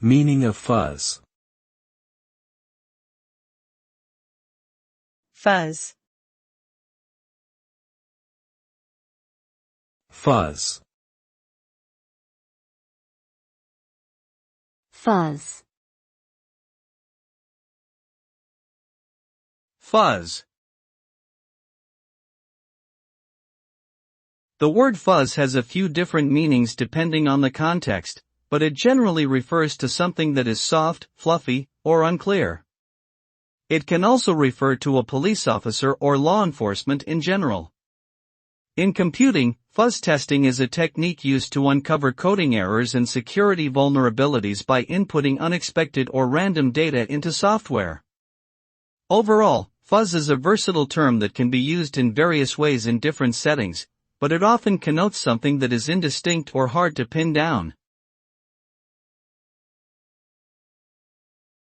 Meaning of fuzz. Fuzz. Fuzz. Fuzz. Fuzz. The word fuzz has a few different meanings depending on the context, but it generally refers to something that is soft, fluffy, or unclear. It can also refer to a police officer or law enforcement in general. In computing, fuzz testing is a technique used to uncover coding errors and security vulnerabilities by inputting unexpected or random data into software. Overall, fuzz is a versatile term that can be used in various ways in different settings, but it often connotes something that is indistinct or hard to pin down.